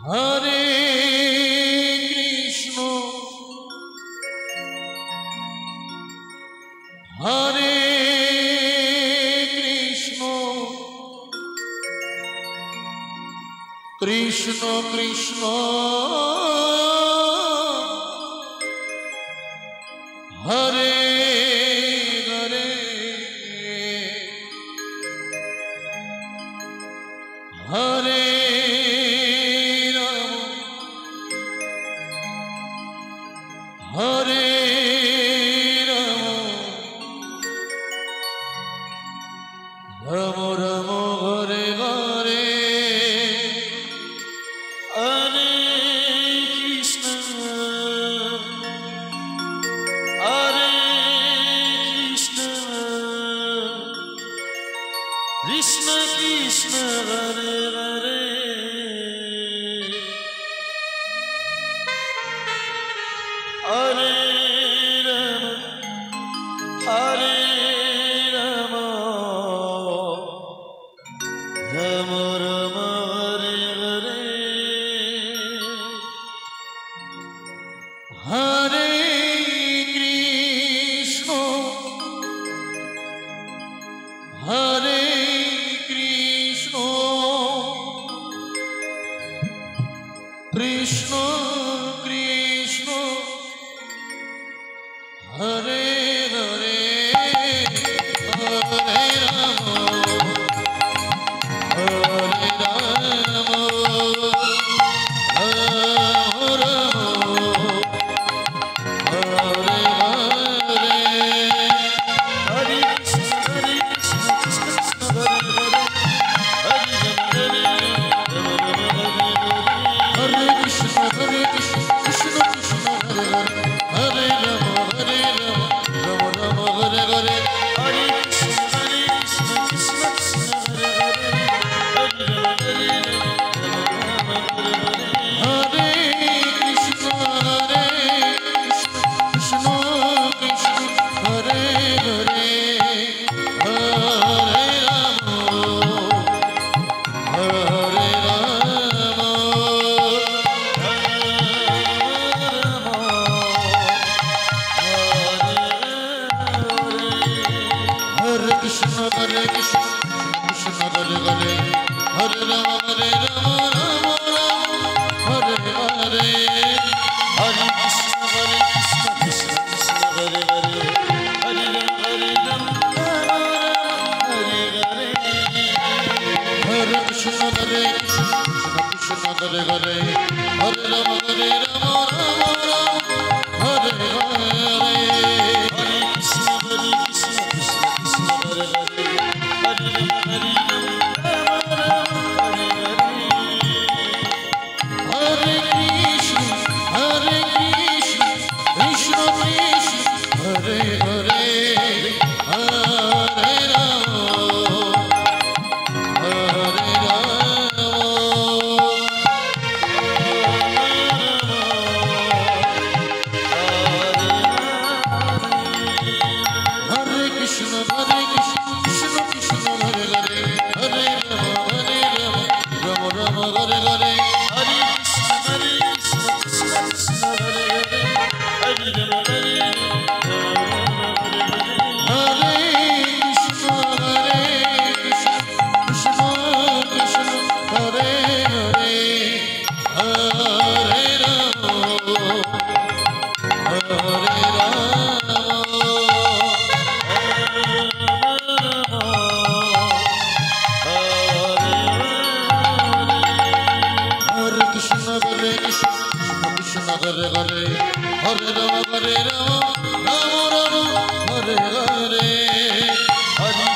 Hare Krishna, Hare Krishna, Krishna Krishna, Hare Hare, Hare Hare Rama, Rama Rama Hare Hare, Hare Krishna, Hare Krishna, Krishna Krishna Hare Hare, Hare Hare Rama, Rama Rama Hare Hare, Hare Krishna, Hare Krishna, Krishna Krishna, Hare Hare, Hare Rama, Hare Rama, Rama Rama, Hare Hare, Hare Krishna, Hare Krishna, Krishna Krishna, Hare Hare, Hare Hare, Hare Krishna, Hare Krishna, Krishna Krishna, Hare Hare, Hare Rama, Hare Rama, Rama Rama, Hare Hare, Hare Krishna, Hare Krishna, Krishna Krishna, Hare Hare, Hare Rama, Hare Hare, Hare Krishna, Hare Krishna, Krishna Krishna, Hare Hare, Hare Rama, Hare Rama, Hare Krishna, Hare Krishna, Krishna Hare Hare, Hare Rama, Hare Rama, Rama Rama, Hare Hare, Hare Krishna, Hare Krishna, Krishna Krishna, Hare Hare, Hare Rama, Hare Rama, Rama Rama, Hare Hare, Hare Krishna, Hare Krishna, Krishna Krishna, Hare Hare, Hare Rama, Hare Rama, Rama Rama, Hare Hare, Hare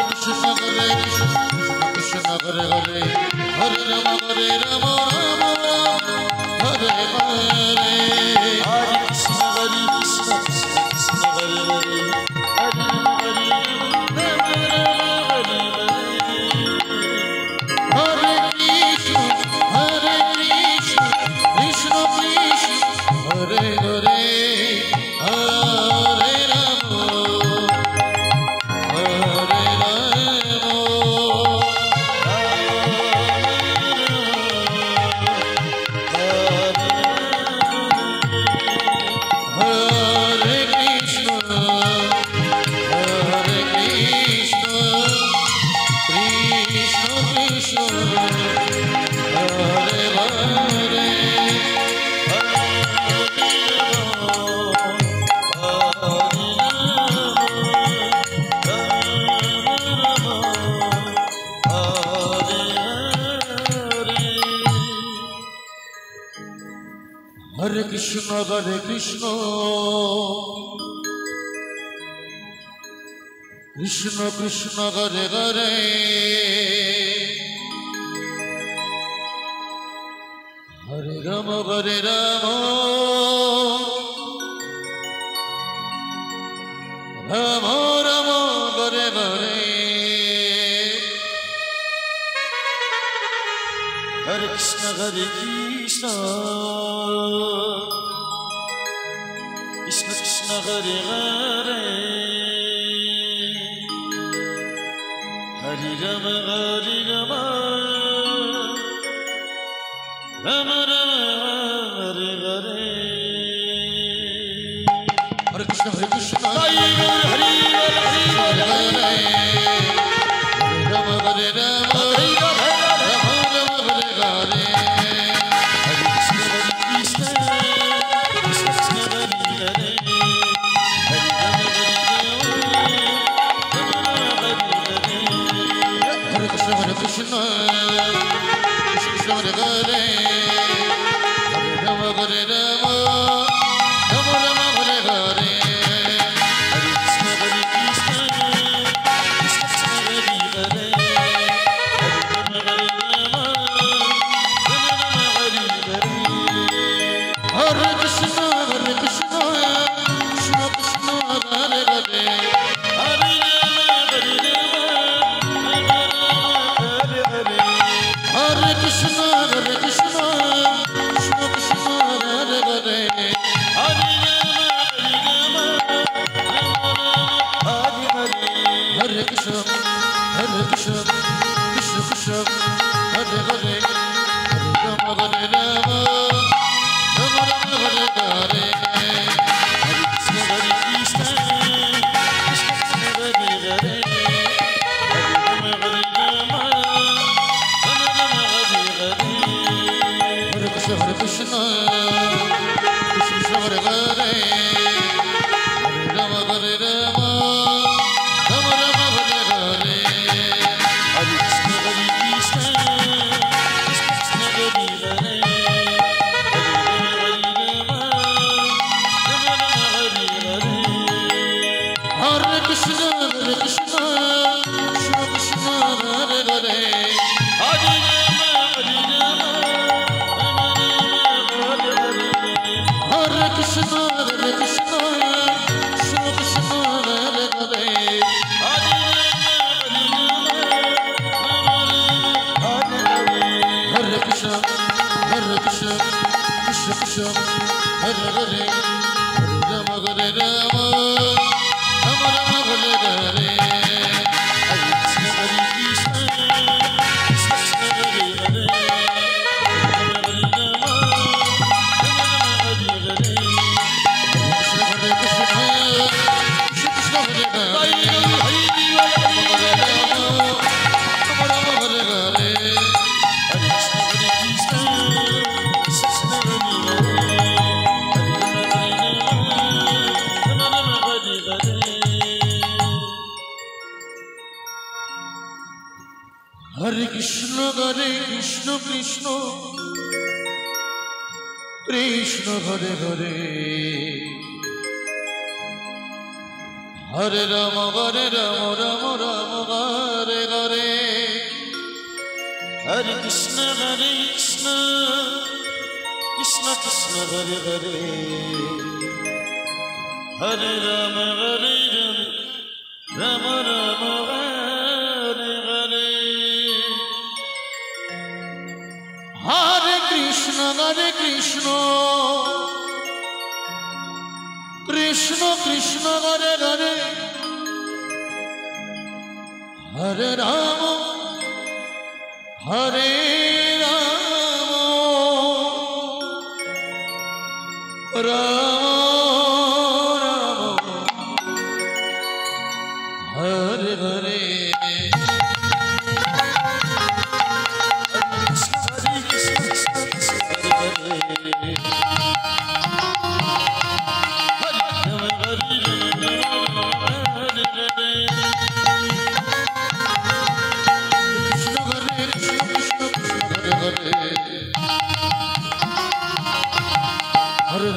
Krishna, Hare Krishna, Krishna Krishna, Hare Hare, Hare Rama, Hare Rama, Rama Rama, Hare Hare, Hare Krishna, Hare Krishna, Krishna Krishna, Hare Hare, Hare Hare Hare, Hare Rama, Krishna Hare Krishna Krishna Krishna Hare Hare Hare Ram Hare Ram Ram Ram Hare Hare Hare Krishna Krishna Krishna Krishna Hare Hare Hare Ram Hare Ram Ram Ram Hare Hare Hare Krishna Hare Krishna Hare Hare Hare Hare Ram Hare Ram Krishna, Krishna Hare Hare, Hare Rama Hare Rama, Rama Rama Hare Hare, Hare Krishna Hare Krishna, Krishna Hare Hare, Hare Rama Hare Rama, Rama Rama Hare Hare, Hare Krishna Hare Krishna, Krishna Krishna Hare Hare, Hare Krishna, Hare Krishna, Krishna Krishna, Hare Hare, Hare Rama, Hare Hare, Hare Krishna, Hare Krishna, Krishna Krishna, Hare Hare, Hare Rama, Hare Rama, Rama Rama, Hare Hare, Hare Krishna, Hare Krishna, Krishna Krishna, Hare Hare, Hare Rama, Hare Rama. Hare Krishna, Hare Krishna, Krishna Hare Hare, Hare Rama, Hare Rama, Rama Rama, Hare Hare, Hare Krishna, Hare Krishna, Krishna Hare Hare, Hare Rama, Rama Rama, Hare Hare, Hare Krishna, Hare Krishna, Krishna Krishna, Hare Hare, Hare Krishna, Hare Krishna, Krishna Krishna, Hare Hare, Hare Hare Krishna, Hare Krishna, Krishna Krishna, Hare Hare, Hare Rama, Hare Rama, Rama Rama, Hare Hare, Hare Krishna, Hare Krishna, Krishna Krishna, Hare Hare, Hare Rama, Rama Rama, Hare Hare. Hare Krishna, Hare Krishna, Krishna Krishna, Hare Hare, Hare Rama, Hare Rama, Rama Rama, Hare Hare, Hare Krishna, Hare Krishna, Krishna Krishna, Hare Hare, Hare Rama, Hare Rama, Rama Rama, Hare Hare, Hare Krishna, Hare Krishna, Krishna Krishna, Hare Hare, Hare Rama, Hare Rama, Rama Rama, Hare Hare, Hare Krishna, Hare Krishna, Hare Hare, Hare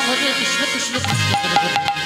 Hare Krishna Krishna Krishna Hare